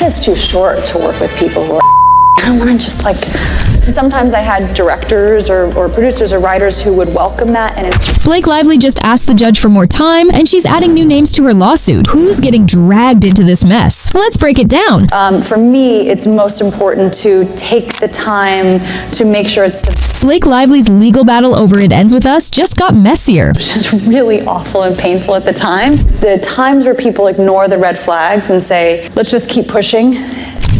life is too short to work with people who are I don't want to just like, and sometimes I had directors or producers or writers who would welcome that. And Blake Lively just asked the judge for more time, and she's adding new names to her lawsuit. Who's getting dragged into this mess? Let's break it down. For me, it's most important to take the time to make sure it's the Blake Lively's legal battle over It Ends With Us just got messier. Which is really awful and painful at the time. The times where people ignore the red flags and say, let's just keep pushing.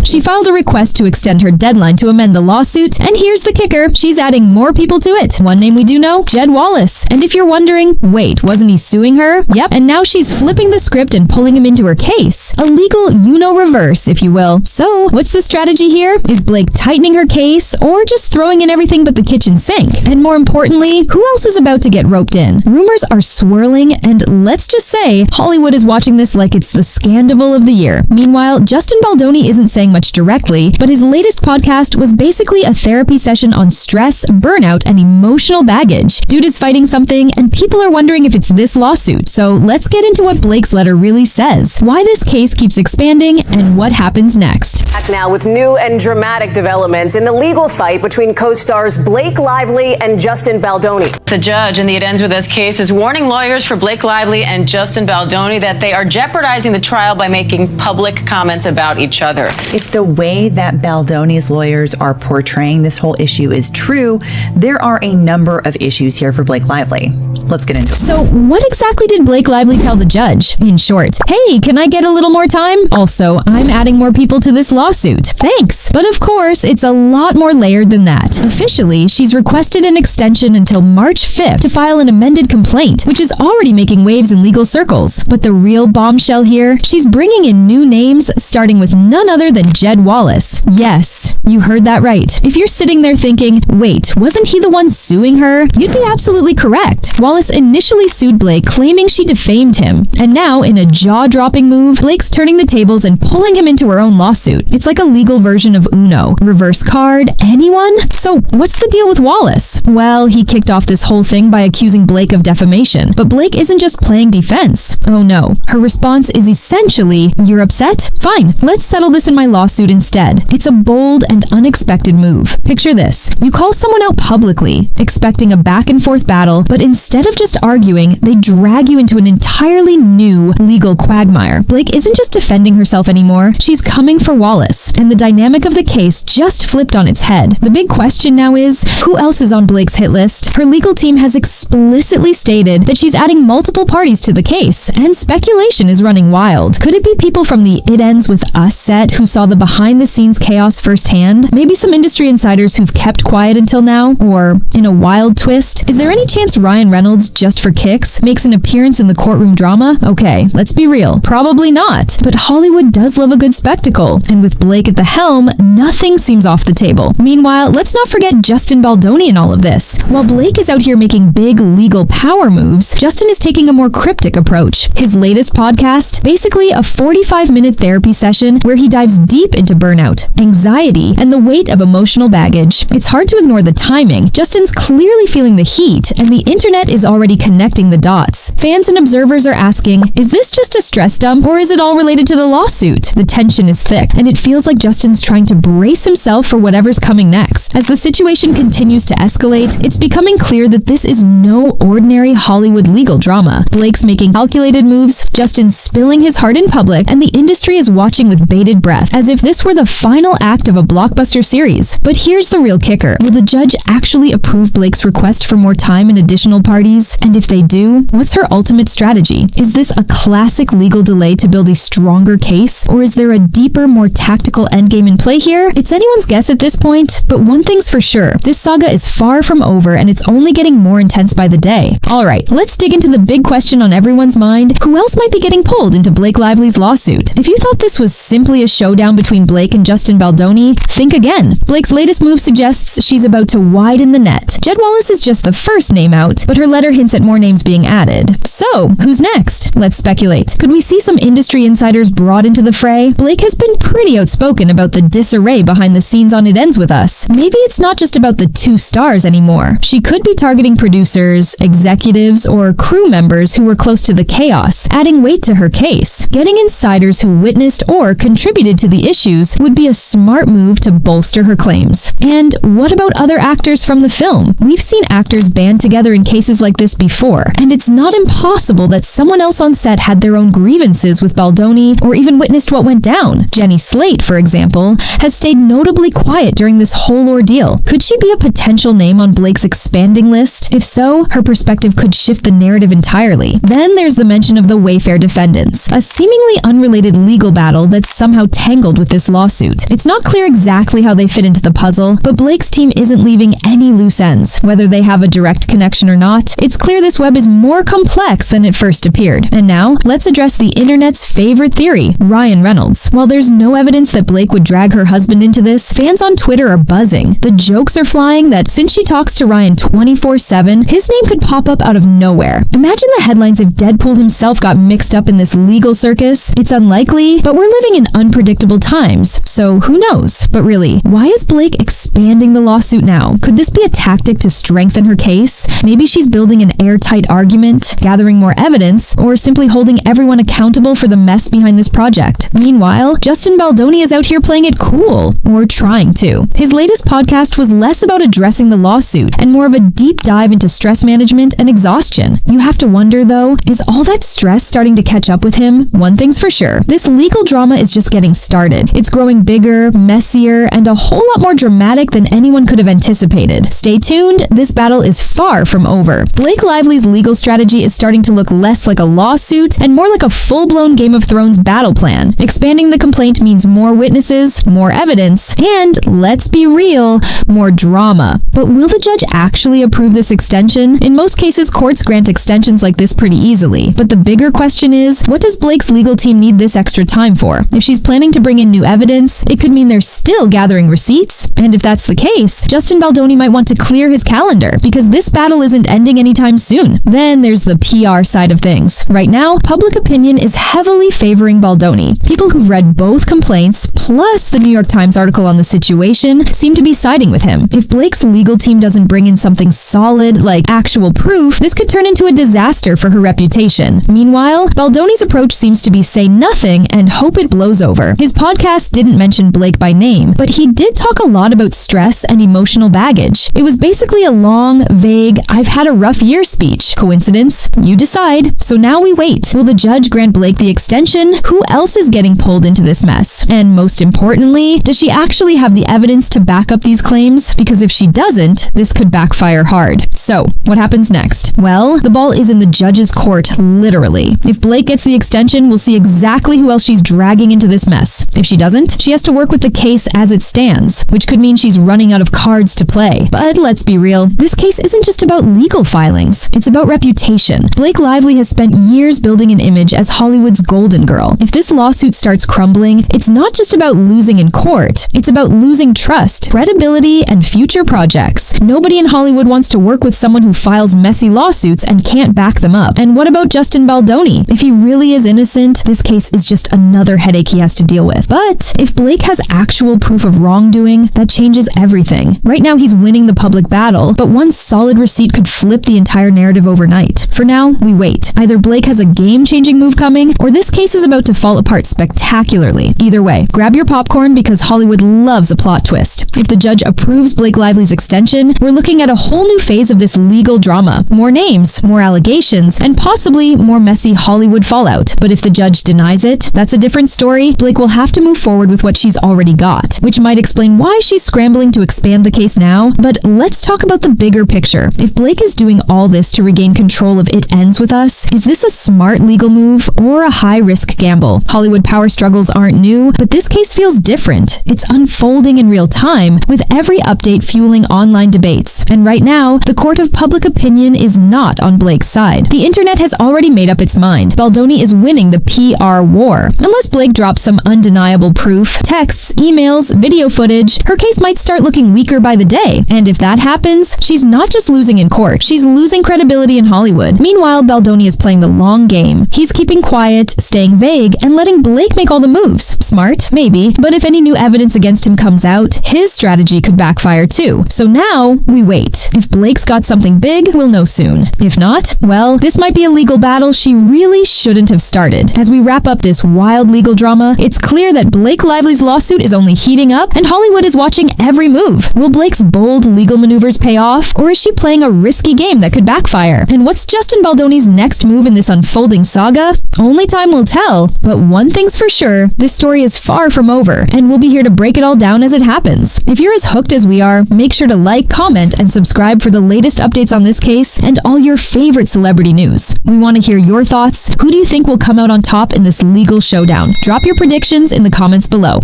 She filed a request to extend her deadline to amend the lawsuit, and here's the kicker. She's adding more people to it. One name we do know, Jed Wallace. And if you're wondering, wait, wasn't he suing her? Yep, and now she's flipping the script and pulling him into her case. A legal reverse, if you will. So, what's the strategy here? Is Blake tightening her case, or just throwing in everything but the kitchen sink? And more importantly, who else is about to get roped in? Rumors are swirling, and let's just say, Hollywood is watching this like it's the Scandival of the year. Meanwhile, Justin Baldoni isn't saying much directly, but his latest podcast was basically a therapy session on stress, burnout, and emotional baggage. Dude is fighting something, and people are wondering if it's this lawsuit. So let's get into what Blake's letter really says, why this case keeps expanding, and what happens next. Back now with new and dramatic developments in the legal fight between co-stars Blake Lively and Justin Baldoni. The judge in the It Ends With Us case is warning lawyers for Blake Lively and Justin Baldoni that they are jeopardizing the trial by making public comments about each other. If the way that Baldoni's lawyers are portraying this whole issue is true, there are a number of issues here for Blake Lively. Let's get into it. So what exactly did Blake Lively tell the judge? In short, hey, can I get a little more time? Also, I'm adding more people to this lawsuit. Thanks. But of course, it's a lot more layered than that. Officially, she's requested an extension until March 5th to file an amended complaint, which is already making waves in legal circles. But the real bombshell here, she's bringing in new names, starting with none other than Jed Wallace. Yes, you heard that right. If you're sitting there thinking, wait, wasn't he the one suing her? You'd be absolutely correct. Wallace initially sued Blake, claiming she defamed him. And now, in a jaw-dropping move, Blake's turning the tables and pulling him into her own lawsuit. It's like a legal version of Uno. Reverse card, anyone? So, what's the deal with Wallace? Well, he kicked off this whole thing by accusing Blake of defamation. But Blake isn't just playing defense. Oh no. Her response is essentially, you're upset? Fine, let's settle this in my lawsuit instead. It's a bold and unexpected move. Picture this. You call someone out publicly, expecting a back-and-forth battle, but instead of just arguing, they drag you into an entirely new legal quagmire. Blake isn't just defending herself anymore, she's coming for Wallace, and the dynamic of the case just flipped on its head. The big question now is, who else is on Blake's hit list? Her legal team has explicitly stated that she's adding multiple parties to the case, and speculation is running wild. Could it be people from the It Ends With Us set who saw the behind-the-scenes chaos firsthand? Maybe some industry insiders who've kept quiet until now? Or, in a wild twist, is there any chance Ryan Reynolds, just for kicks, makes an appearance in the courtroom drama? Okay, let's be real. Probably not. But Hollywood does love a good spectacle, and with Blake at the helm, nothing seems off the table. Meanwhile, let's not forget Justin Baldoni in all of this. While Blake is out here making big legal power moves, Justin is taking a more cryptic approach. His latest podcast, basically a 45-minute therapy session where he dives deep into burnout, anxiety, and the weight of emotional baggage. It's hard to ignore the timing. Justin's clearly feeling the heat, and the internet is already connecting the dots. Fans and observers are asking, is this just a stress dump, or is it all related to the lawsuit? The tension is thick, and it feels like Justin's trying to brace himself for whatever's coming next. As the situation continues to escalate, it's becoming clear that this is no ordinary Hollywood legal drama. Blake's making calculated moves, Justin's spilling his heart in public, and the industry is watching with bated breath, as if this were the final act of a blockbuster series. But here's the real kicker. Will the judge actually approve Blake's request for more time and additional parties? And if they do, what's her ultimate strategy? Is this a classic legal delay to build a stronger case? Or is there a deeper, more tactical endgame in play here? It's anyone's guess at this point, but one thing's for sure. This saga is far from over, and it's only getting more intense by the day. Alright, let's dig into the big question on everyone's mind. Who else might be getting pulled into Blake Lively's lawsuit? If you thought this was simply a showdown between Blake and Justin Baldoni, think again. Blake's latest move suggests she's about to widen the net. Jed Wallace is just the first name out, but her letter letter hints at more names being added. So, who's next? Let's speculate. Could we see some industry insiders brought into the fray? Blake has been pretty outspoken about the disarray behind the scenes on It Ends With Us. Maybe it's not just about the two stars anymore. She could be targeting producers, executives, or crew members who were close to the chaos, adding weight to her case. Getting insiders who witnessed or contributed to the issues would be a smart move to bolster her claims. And what about other actors from the film? We've seen actors band together in cases like this before, and it's not impossible that someone else on set had their own grievances with Baldoni or even witnessed what went down. Jenny Slate, for example, has stayed notably quiet during this whole ordeal. Could she be a potential name on Blake's expanding list? If so, her perspective could shift the narrative entirely. Then there's the mention of the Wayfair defendants, a seemingly unrelated legal battle that's somehow tangled with this lawsuit. It's not clear exactly how they fit into the puzzle, but Blake's team isn't leaving any loose ends. Whether they have a direct connection or not, it's clear this web is more complex than it first appeared. And now, let's address the internet's favorite theory, Ryan Reynolds. While there's no evidence that Blake would drag her husband into this, fans on Twitter are buzzing. The jokes are flying that since she talks to Ryan 24/7, his name could pop up out of nowhere. Imagine the headlines if Deadpool himself got mixed up in this legal circus. It's unlikely, but we're living in unpredictable times, so who knows? But really, why is Blake expanding the lawsuit now? Could this be a tactic to strengthen her case? Maybe she's building an airtight argument, gathering more evidence, or simply holding everyone accountable for the mess behind this project. Meanwhile, Justin Baldoni is out here playing it cool, or trying to. His latest podcast was less about addressing the lawsuit and more of a deep dive into stress management and exhaustion. You have to wonder, though, is all that stress starting to catch up with him? One thing's for sure, this legal drama is just getting started. It's growing bigger, messier, and a whole lot more dramatic than anyone could have anticipated. Stay tuned, this battle is far from over. Blake Lively's legal strategy is starting to look less like a lawsuit and more like a full-blown Game of Thrones battle plan. Expanding the complaint means more witnesses, more evidence, and, let's be real, more drama. But will the judge actually approve this extension? In most cases, courts grant extensions like this pretty easily. But the bigger question is, what does Blake's legal team need this extra time for? If she's planning to bring in new evidence, it could mean they're still gathering receipts. And if that's the case, Justin Baldoni might want to clear his calendar, because this battle isn't ending anytime soon. Then there's the PR side of things. Right now, public opinion is heavily favoring Baldoni. People who've read both complaints, plus the New York Times article on the situation, seem to be siding with him. If Blake's legal team doesn't bring in something solid, like actual proof, this could turn into a disaster for her reputation. Meanwhile, Baldoni's approach seems to be say nothing and hope it blows over. His podcast didn't mention Blake by name, but he did talk a lot about stress and emotional baggage. It was basically a long, vague, "I've had a rough year" speech. Coincidence? You decide. So now we wait. Will the judge grant Blake the extension? Who else is getting pulled into this mess? And most importantly, does she actually have the evidence to back up these claims? Because if she doesn't, this could backfire hard. So, what happens next? Well, the ball is in the judge's court, literally. If Blake gets the extension, we'll see exactly who else she's dragging into this mess. If she doesn't, she has to work with the case as it stands, which could mean she's running out of cards to play. But let's be real, this case isn't just about legal filings, it's about reputation. Blake Lively has spent years building an image as Hollywood's golden girl. If this lawsuit starts crumbling, it's not just about losing in court, it's about losing trust, credibility, and future projects. Nobody in Hollywood wants to work with someone who files messy lawsuits and can't back them up. And what about Justin Baldoni? If he really is innocent, this case is just another headache he has to deal with. But if Blake has actual proof of wrongdoing, that changes everything. Right now he's winning the public battle, but one solid receipt could flip the entire narrative overnight. For now, we wait. Either Blake has a game-changing move coming, or this case is about to fall apart spectacularly. Either way, grab your popcorn because Hollywood loves a plot twist. If the judge approves Blake Lively's extension, we're looking at a whole new phase of this legal drama. More names, more allegations, and possibly more messy Hollywood fallout. But if the judge denies it, that's a different story. Blake will have to move forward with what she's already got, which might explain why she's scrambling to expand the case now. But let's talk about the bigger picture. If Blake is doing all this to regain control of It Ends With Us, is this a smart legal move or a high-risk gamble? Hollywood power struggles aren't new, but this case feels different. It's unfolding in real time, with every update fueling online debates. And right now, the court of public opinion is not on Blake's side. The internet has already made up its mind. Baldoni is winning the PR war. Unless Blake drops some undeniable proof, texts, emails, video footage, her case might start looking weaker by the day. And if that happens, she's not just losing in court, she's losing credibility in Hollywood. Meanwhile, Baldoni is playing the long game. He's keeping quiet, staying vague, and letting Blake make all the moves. Smart? Maybe. But if any new evidence against him comes out, his strategy could backfire too. So now, we wait. If Blake's got something big, we'll know soon. If not, well, this might be a legal battle she really shouldn't have started. As we wrap up this wild legal drama, it's clear that Blake Lively's lawsuit is only heating up, and Hollywood is watching every move. Will Blake's bold legal maneuvers pay off, or is she playing a risky game that could backfire? And what's Justin Baldoni's next move in this unfolding saga? Only time will tell, but one thing's for sure, this story is far from over, and we'll be here to break it all down as it happens. If you're as hooked as we are, make sure to like, comment, and subscribe for the latest updates on this case and all your favorite celebrity news. We want to hear your thoughts. Who do you think will come out on top in this legal showdown? Drop your predictions in the comments below.